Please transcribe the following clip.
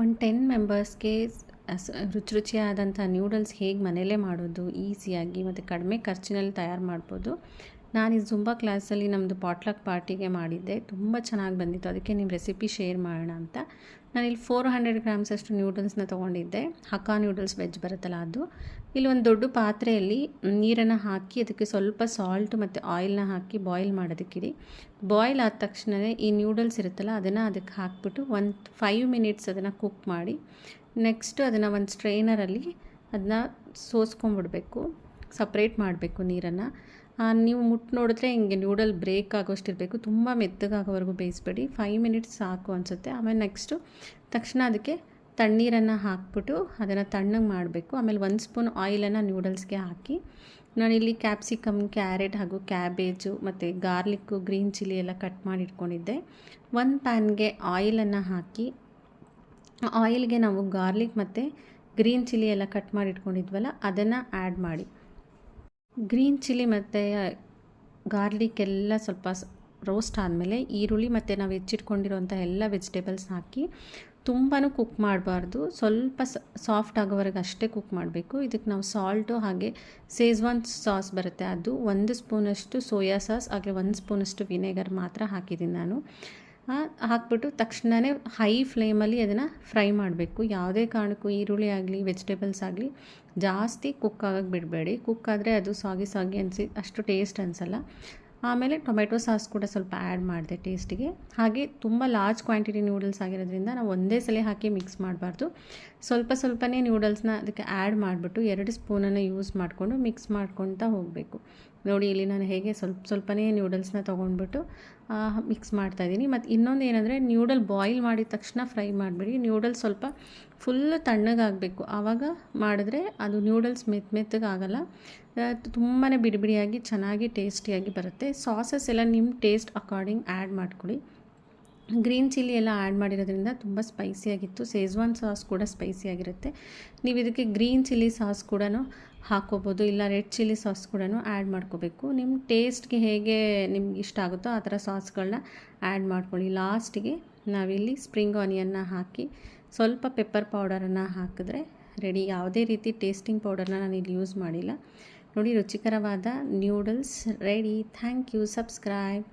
ಒಂದು 10 ಮೆಂಬರ್ಸ್ಗೆ ರುಚಿಯಾದಂಥ ನ್ಯೂಡಲ್ಸ್ ಹೇಗೆ ಮನೆಯಲ್ಲೇ ಮಾಡೋದು ಈಸಿಯಾಗಿ ಮತ್ತು ಕಡಿಮೆ ಖರ್ಚಿನಲ್ಲಿ ತಯಾರು ಮಾಡ್ಬೋದು. ನಾನು ಈ ಜುಂಬಾ ಕ್ಲಾಸಲ್ಲಿ ನಮ್ಮದು ಪಾಟ್ಲಕ್ ಪಾರ್ಟಿಗೆ ಮಾಡಿದ್ದೆ, ತುಂಬ ಚೆನ್ನಾಗಿ ಬಂದಿತ್ತು. ಅದಕ್ಕೆ ನಿಮ್ಮ ರೆಸಿಪಿ ಶೇರ್ ಮಾಡೋಣ ಅಂತ ನಾನಿಲ್ಲಿ 400 ಗ್ರಾಮ್ಸಷ್ಟು ನ್ಯೂಡಲ್ಸ್ನ ತೊಗೊಂಡಿದ್ದೆ. ಹಕ್ಕಾ ನ್ಯೂಡಲ್ಸ್ ವೆಜ್ ಬರುತ್ತಲ್ಲ ಅದು. ಇಲ್ಲಿ ಒಂದು ದೊಡ್ಡ ಪಾತ್ರೆಯಲ್ಲಿ ನೀರನ್ನು ಹಾಕಿ ಅದಕ್ಕೆ ಸ್ವಲ್ಪ ಸಾಲ್ಟ್ ಮತ್ತು ಆಯಿಲ್ನ ಹಾಕಿ ಬಾಯ್ಲ್ ಮಾಡೋದಕ್ಕಿಡಿ. ಬಾಯ್ಲ್ ಆದ ತಕ್ಷಣವೇ ಈ ನ್ಯೂಡಲ್ಸ್ ಇರುತ್ತಲ್ಲ ಅದನ್ನು ಅದಕ್ಕೆ ಹಾಕ್ಬಿಟ್ಟು ಒಂದು 5 ಮಿನಿಟ್ಸ್ ಅದನ್ನು ಕುಕ್ ಮಾಡಿ ನೆಕ್ಸ್ಟು ಅದನ್ನು ಒಂದು ಸ್ಟ್ರೈನರಲ್ಲಿ ಅದನ್ನ ಸೋಸ್ಕೊಂಡ್ಬಿಡ್ಬೇಕು, ಸಪ್ರೇಟ್ ಮಾಡಬೇಕು ನೀರನ್ನು. ನೀವು ಮುಟ್ಟು ನೋಡಿದ್ರೆ ಹಿಂಗೆ ನ್ಯೂಡಲ್ ಬ್ರೇಕ್ ಆಗೋಷ್ಟಿರಬೇಕು, ತುಂಬ ಮೆತ್ತಗಾಗೋವರೆಗೂ ಬೇಯಿಸ್ಬೇಡಿ. 5 ಮಿನಿಟ್ಸ್ ಸಾಕು ಅನಿಸುತ್ತೆ. ಆಮೇಲೆ ನೆಕ್ಸ್ಟು ತಕ್ಷಣ ಅದಕ್ಕೆ ತಣ್ಣೀರನ್ನು ಹಾಕ್ಬಿಟ್ಟು ಅದನ್ನು ತಣ್ಣಗೆ ಮಾಡಬೇಕು. ಆಮೇಲೆ 1 ಸ್ಪೂನ್ ಆಯಿಲನ್ನು ನ್ಯೂಡಲ್ಸ್ಗೆ ಹಾಕಿ, ನಾನಿಲ್ಲಿ ಕ್ಯಾಪ್ಸಿಕಮ್, ಕ್ಯಾರೆಟ್ ಹಾಗೂ ಕ್ಯಾಬೇಜು ಮತ್ತು ಗಾರ್ಲಿಕ್ಕು, ಗ್ರೀನ್ ಚಿಲ್ಲಿ ಎಲ್ಲ ಕಟ್ ಮಾಡಿ ಇಟ್ಕೊಂಡಿದ್ದೆ. ಒಂದು ಪ್ಯಾನ್ಗೆ ಆಯಿಲನ್ನು ಹಾಕಿ ಆಯಿಲ್ಗೆ ನಾವು ಗಾರ್ಲಿಕ್ ಮತ್ತು ಗ್ರೀನ್ ಚಿಲ್ಲಿ ಎಲ್ಲ ಕಟ್ ಮಾಡಿ ಇಟ್ಕೊಂಡಿದ್ವಲ್ಲ ಅದನ್ನು ಆ್ಯಡ್ ಮಾಡಿ. ಗ್ರೀನ್ ಚಿಲ್ಲಿ ಮತ್ತು ಗಾರ್ಲಿಕ್ ಎಲ್ಲ ಸ್ವಲ್ಪ ರೋಸ್ಟ್ ಆದಮೇಲೆ ಈರುಳ್ಳಿ ಮತ್ತು ನಾವು ಹೆಚ್ಚಿಟ್ಕೊಂಡಿರೋಂಥ ಎಲ್ಲ ವೆಜಿಟೇಬಲ್ಸ್ ಹಾಕಿ ತುಂಬಾ ಕುಕ್ ಮಾಡಬಾರ್ದು, ಸ್ವಲ್ಪ ಸಾಫ್ಟ್ ಆಗೋವರೆಗೆ ಅಷ್ಟೇ ಕುಕ್ ಮಾಡಬೇಕು. ಇದಕ್ಕೆ ನಾವು ಸಾಲ್ಟು ಹಾಗೆ ಶೇಜ್ವಾನ್ ಸಾಸ್ ಬರುತ್ತೆ ಅದು 1 ಸ್ಪೂನಷ್ಟು ಸೋಯಾ ಸಾಸ್ ಹಾಗೆ 1 ಸ್ಪೂನಷ್ಟು ವಿನೆಗರ್ ಮಾತ್ರ ಹಾಕಿದ್ದೀನಿ ನಾನು. ಹಾಕ್ಬಿಟ್ಟು ತಕ್ಷಣವೇ ಹೈ ಫ್ಲೇಮಲ್ಲಿ ಅದನ್ನು ಫ್ರೈ ಮಾಡಬೇಕು. ಯಾವುದೇ ಕಾರಣಕ್ಕೂ ಈರುಳ್ಳಿ ಆಗಲಿ ವೆಜಿಟೇಬಲ್ಸ್ ಆಗಲಿ ಜಾಸ್ತಿ ಕುಕ್ ಆಗೋಕ್ಕೆ ಬಿಡಬೇಡಿ. ಕುಕ್ ಆದರೆ ಅದು ಸಾಗಿ ಅಷ್ಟು ಟೇಸ್ಟ್ ಅನಿಸಲ್ಲ. ಆಮೇಲೆ ಟೊಮೆಟೊ ಸಾಸ್ ಕೂಡ ಸ್ವಲ್ಪ ಆ್ಯಡ್ ಮಾಡಿದೆ ಟೇಸ್ಟಿಗೆ. ಹಾಗೆ ತುಂಬ ಲಾರ್ಜ್ ಕ್ವಾಂಟಿಟಿ ನ್ಯೂಡಲ್ಸ್ ಆಗಿರೋದ್ರಿಂದ ನಾವು ಒಂದೇ ಸಲ ಹಾಕಿ ಮಿಕ್ಸ್ ಮಾಡಬಾರ್ದು. ಸ್ವಲ್ಪನೇ ನ್ಯೂಡಲ್ಸ್ನ ಅದಕ್ಕೆ ಆ್ಯಡ್ ಮಾಡಿಬಿಟ್ಟು 2 ಸ್ಪೂನನ್ನು ಯೂಸ್ ಮಾಡಿಕೊಂಡು ಮಿಕ್ಸ್ ಮಾಡ್ಕೊತಾ ಹೋಗಬೇಕು. ನೋಡಿ ಇಲ್ಲಿ ನಾನು ಹೇಗೆ ಸ್ವಲ್ಪನೇ ನ್ಯೂಡಲ್ಸ್ನ ತೊಗೊಂಡ್ಬಿಟ್ಟು ಮಿಕ್ಸ್ ಮಾಡ್ತಾಯಿದ್ದೀನಿ. ಮತ್ತು ಇನ್ನೊಂದು ಏನಂದರೆ ನ್ಯೂಡಲ್ ಬಾಯ್ಲ್ ಮಾಡಿದ ತಕ್ಷಣ ಫ್ರೈ ಮಾಡಿಬಿಡಿ. ನ್ಯೂಡಲ್ಸ್ ಸ್ವಲ್ಪ ಫುಲ್ಲು ತಣ್ಣಗಾಗಬೇಕು, ಆವಾಗ ಮಾಡಿದ್ರೆ ಅದು ನ್ಯೂಡಲ್ಸ್ ಮೆತ್ತಗಾಗಲ್ಲ, ತುಂಬಾ ಬಿಡಿಯಾಗಿ ಚೆನ್ನಾಗಿ ಟೇಸ್ಟಿಯಾಗಿ ಬರುತ್ತೆ. ಸಾಸಸ್ ಎಲ್ಲ ನಿಮ್ಮ ಟೇಸ್ಟ್ ಅಕಾರ್ಡಿಂಗ್ ಆ್ಯಡ್ ಮಾಡ್ಕೊಳ್ಳಿ. ಗ್ರೀನ್ ಚಿಲ್ಲಿ ಎಲ್ಲ ಆ್ಯಡ್ ಮಾಡಿರೋದ್ರಿಂದ ತುಂಬ ಸ್ಪೈಸಿಯಾಗಿತ್ತು. ಶೇಜ್ವಾನ್ ಸಾಸ್ ಕೂಡ ಸ್ಪೈಸಿಯಾಗಿರುತ್ತೆ. ನೀವು ಇದಕ್ಕೆ ಗ್ರೀನ್ ಚಿಲ್ಲಿ ಸಾಸ್ ಕೂಡ ಹಾಕ್ಕೋಬೋದು, ಇಲ್ಲ ರೆಡ್ ಚಿಲ್ಲಿ ಸಾಸ್ ಕೂಡ ಆ್ಯಡ್ ಮಾಡ್ಕೋಬೇಕು. ನಿಮ್ಮ ಟೇಸ್ಟ್ಗೆ ಹೇಗೆ ನಿಮ್ಗೆ ಇಷ್ಟ ಆಗುತ್ತೋ ಆ ಥರ ಸಾಸ್ಗಳನ್ನ ಆ್ಯಡ್ ಮಾಡ್ಕೊಳ್ಳಿ. ಲಾಸ್ಟಿಗೆ ನಾವಿಲ್ಲಿ ಸ್ಪ್ರಿಂಗ್ ಆನಿಯನ್ನ ಹಾಕಿ ಸ್ವಲ್ಪ ಪೆಪ್ಪರ್ ಪೌಡರನ್ನು ಹಾಕಿದ್ರೆ ರೆಡಿ. ಯಾವುದೇ ರೀತಿ ಟೇಸ್ಟಿಂಗ್ ಪೌಡರ್ನ ನಾನು ಇಲ್ಲಿ ಯೂಸ್ ಮಾಡಿಲ್ಲ. ನೋಡಿ, ರುಚಿಕರವಾದ noodles ready. Thank you. Subscribe.